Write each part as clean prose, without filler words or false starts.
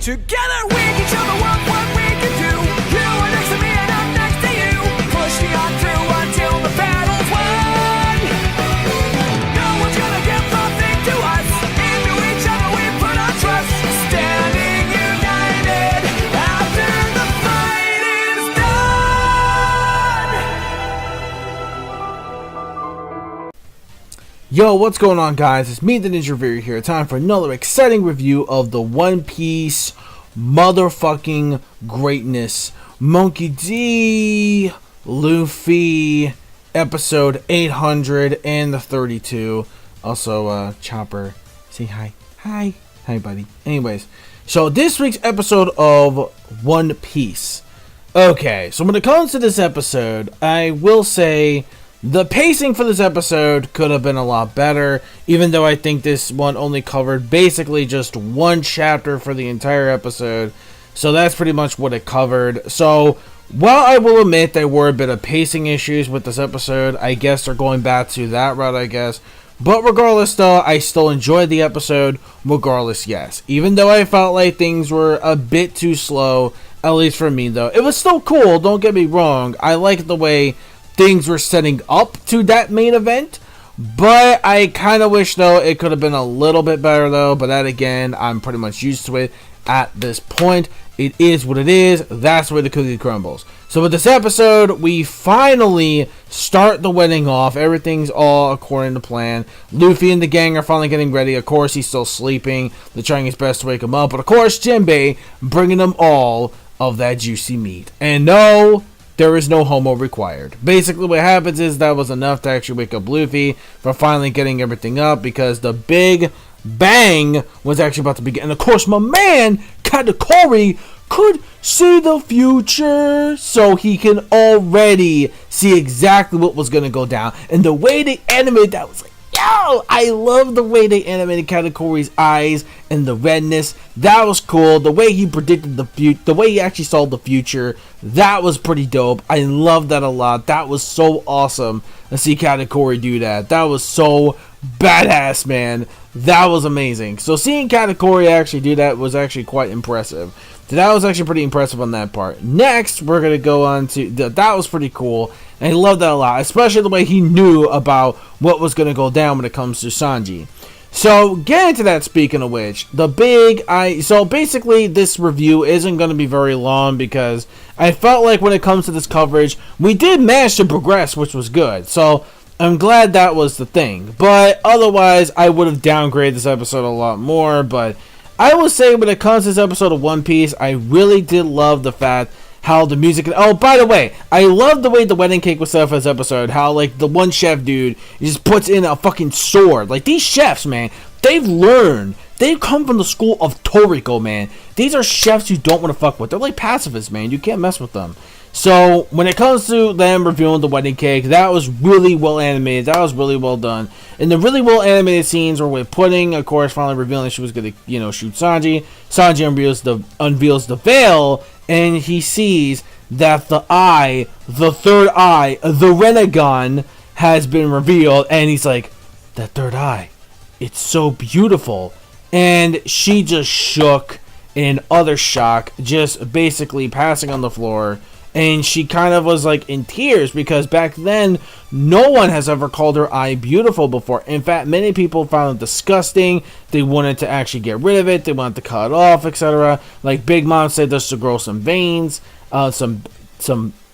Together we can show the world what we can do. You are next to me and I'm next to you. Pushing on through until the battle's won. No one's gonna give nothing to us. Into each other we put our trust. Standing united after the fight is done. Yo, what's going on, guys? It's me, the Ninja Reviewer here. Time for another exciting review of the One Piece motherfucking greatness. Monkey D. Luffy, episode 832. Also, Chopper. Say hi. Hi. Hi, buddy. Anyways, so this week's episode of One Piece. Okay, so when it comes to this episode, I will say the pacing for this episode could have been a lot better, even though I think this one only covered basically just one chapter for the entire episode. So that's pretty much what it covered. So while I will admit there were a bit of pacing issues with this episode, I guess they're going back to that route, I guess. But regardless though, I still enjoyed the episode, regardless, yes. Even though I felt like things were a bit too slow, at least for me though. It was still cool, don't get me wrong. I liked the way things were setting up to that main event, but I kind of wish though it could have been a little bit better though. But that again, I'm pretty much used to it at this point. It is what it is. That's where the cookie crumbles. So with this episode, we finally start the wedding off. Everything's all according to plan. Luffy and the gang are finally getting ready. Of course, he's still sleeping. They're trying his best to wake him up, but of course, Jinbei bringing them all of that juicy meat. And no, there is no homo required. Basically what happens is that was enough to actually wake up Luffy for finally getting everything up, because the big bang was actually about to begin. And of course my man Katakuri could see the future, so he can already see exactly what was going to go down. And the way they animated that was like, yo, I love the way they animated Katakuri's eyes and the redness. That was cool. The way he predicted the future, the way he actually saw the future, that was pretty dope. I love that a lot. That was so awesome to see Katakuri do that. That was so badass, man. That was amazing. So seeing Katakuri actually do that was actually quite impressive. So that was actually pretty impressive on that part. Next, we're going to go on to, that was pretty cool. And I love that a lot, especially the way he knew about what was going to go down when it comes to Sanji. So, getting to that, speaking of which, so basically this review isn't going to be very long, because I felt like when it comes to this coverage, we did manage to progress, which was good. So, I'm glad that was the thing. But otherwise, I would have downgraded this episode a lot more. But I will say, when it comes to this episode of One Piece, I really did love the fact how the music. Oh, by the way, I love the way the wedding cake was set up for this episode. How, like, the one chef dude just puts in a fucking sword. Like, these chefs, man, they've learned. They've come from the school of Toriko, man. These are chefs you don't want to fuck with. They're like pacifists, man. You can't mess with them. So, when it comes to them reviewing the wedding cake, that was really well animated. That was really well done. And the really well animated scenes were with Pudding, of course, finally revealing she was going to, shoot Sanji. Sanji unveils the veil, and he sees that the third eye, the Renegon, has been revealed. And he's like, that third eye, it's so beautiful. And she just shook in utter shock, just basically passing on the floor. And she kind of was like in tears, because back then no one has ever called her eye beautiful before. In fact, many people found it disgusting. They wanted to actually get rid of it. They wanted to cut it off, etc. Like Big Mom said, this to grow some veins, some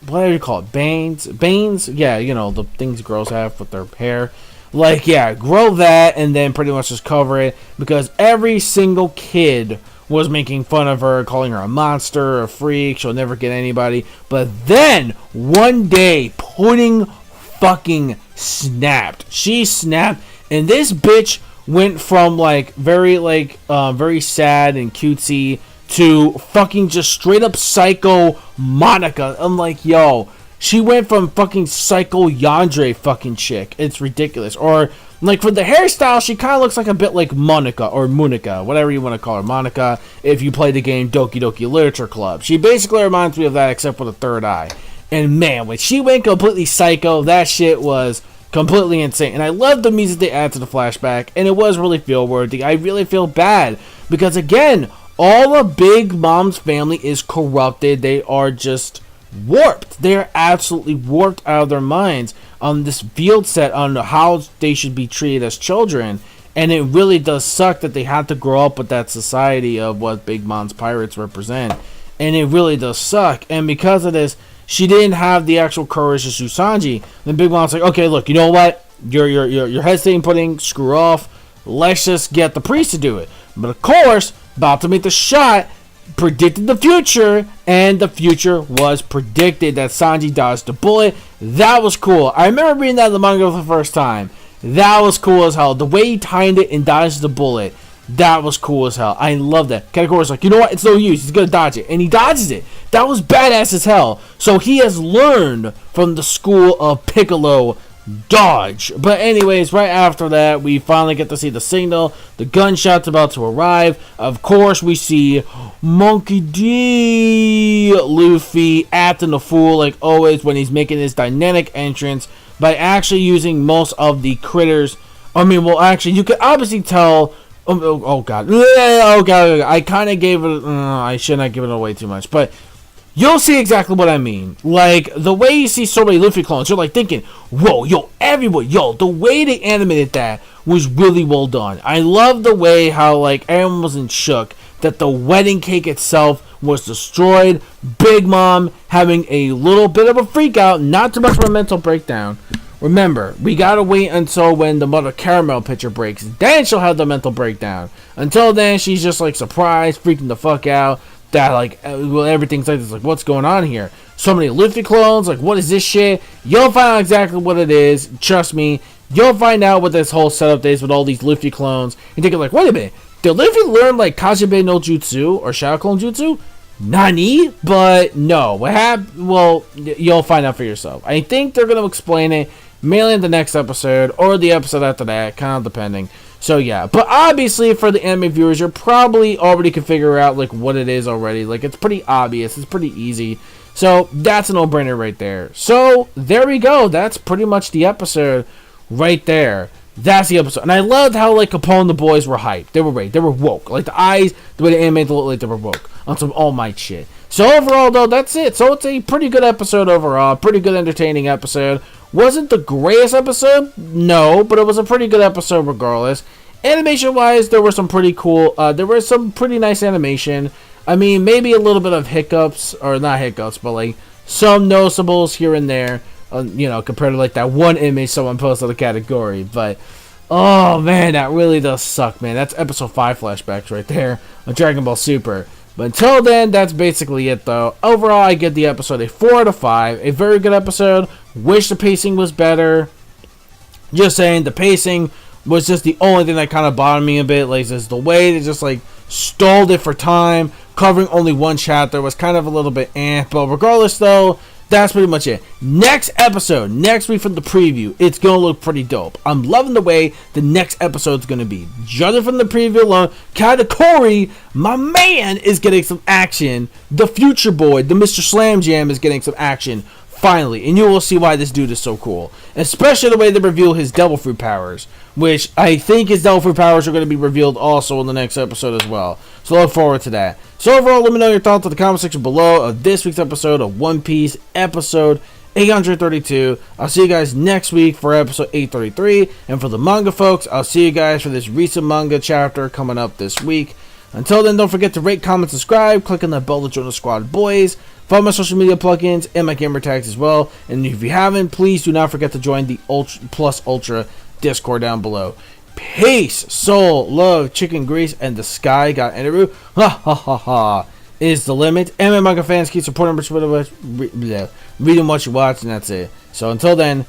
what do you call it? Banes? Yeah, the things girls have with their hair. Like, yeah, grow that and then pretty much just cover it, because every single kid was making fun of her, calling her a monster, a freak, she'll never get anybody. But then, one day, Pudding fucking snapped. She snapped, and this bitch went from, very sad and cutesy to fucking just straight up psycho Monica. I'm like, yo, she went from fucking psycho Yandere fucking chick. It's ridiculous. Or, like, for the hairstyle, she kind of looks like a bit like Monica, or Monica, whatever you want to call her. Monica, if you play the game Doki Doki Literature Club. She basically reminds me of that, except for the third eye. And man, when she went completely psycho, that shit was completely insane. And I love the music they add to the flashback, and it was really feel-worthy. I really feel bad, because again, All of Big Mom's family is corrupted. They are just warped. They are absolutely warped out of their minds on this field set on how they should be treated as children. And it really does suck that they have to grow up with that society of what Big Mom's pirates represent. And it really does suck. And because of this, she didn't have the actual courage to sue Sanji. Then Big Mom's like, okay, look, you know what? You're hesitating, putting, screw off. Let's just get the priest to do it. But of course, about to make the shot, predicted the future, and the future was predicted that Sanji dodged the bullet. That was cool. I remember reading that in the manga for the first time. That was cool as hell. The way he timed it and dodged the bullet, that was cool as hell. I love that. Katakuri's like, you know what? It's no use. He's gonna dodge it. And he dodges it. That was badass as hell. So he has learned from the school of Piccolo dodge. But anyways, right after that, we finally get to see the signal. The gunshot's about to arrive. Of course, we see Monkey D. Luffy acting a fool like always when he's making his dynamic entrance by actually using most of the critters. I mean, well, actually, you can obviously tell. Oh god. I kind of gave it. I shouldn't have given it away too much, but you'll see exactly what I mean. Like, the way you see so many Luffy clones, you're like thinking, whoa, yo, everyone, yo, the way they animated that was really well done. I love the way how, like, everyone wasn't shook that the wedding cake itself was destroyed. Big Mom having a little bit of a freak out, not too much of a mental breakdown. Remember, we gotta wait until when the Mother Caramel picture breaks. Then she'll have the mental breakdown. Until then, she's just, like, surprised, freaking the fuck out. That, like, well, everything's like this, like, what's going on here? So many Luffy clones, like, what is this shit? You'll find out exactly what it is. Trust me, you'll find out what this whole setup is with all these Luffy clones. You're thinking, like, wait a minute, did Luffy learn, like, Kajime no Jutsu or Shadow Clone Jutsu? Nani? But no, what happened? Well, you'll find out for yourself. I think they're gonna explain it mainly in the next episode or the episode after that, kind of depending. So yeah, but obviously for the anime viewers, you're probably already can figure out like what it is already. Like, it's pretty obvious, it's pretty easy. So that's a no-brainer right there. So there we go. That's pretty much the episode right there. That's the episode. And I loved how like Capone and the boys were hyped. They were ready. They were woke. Like the eyes, the way they animated looked like they were woke on some All Might shit. So overall though, that's it. So it's a pretty good episode overall. Pretty good entertaining episode. Wasn't the greatest episode? No, but it was a pretty good episode regardless. Animation-wise, there were some pretty cool, there was some pretty nice animation. I mean, maybe a little bit of hiccups, or not hiccups, but like some noticeables here and there, you know, compared to like that one image someone posted on the category. But, oh man, that really does suck, man. That's episode 5 flashbacks right there of Dragon Ball Super. But until then, that's basically it, though. Overall, I give the episode a 4 out of 5. A very good episode. Wish the pacing was better. Just saying, the pacing was just the only thing that kind of bothered me a bit. Like, just the way they just, like, stalled it for time. Covering only one chapter was kind of a little bit But regardless, though, that's pretty much it. Next episode, next week from the preview, it's going to look pretty dope. I'm loving the way the next episode's going to be. Judging from the preview alone, Katakuri, my man, is getting some action. The future boy, the Mr. Slam Jam, is getting some action. Finally, and you will see why this dude is so cool. Especially the way they reveal his Devil Fruit powers, which I think his Devil Fruit powers are going to be revealed also in the next episode as well. So look forward to that. So overall, let me know your thoughts in the comment section below of this week's episode of One Piece, episode 832. I'll see you guys next week for episode 833. And for the manga folks, I'll see you guys for this recent manga chapter coming up this week. Until then, don't forget to rate, comment, subscribe, click on the bell to join the squad, boys. Follow my social media plugins and my gamer tags as well. And if you haven't, please do not forget to join the Ultra Discord down below. Peace, soul, love, chicken grease, and the sky got Enderu. Ha ha ha ha. Is the limit. Anime manga fans, keep supporting, reading what you watch, and that's it. So until then,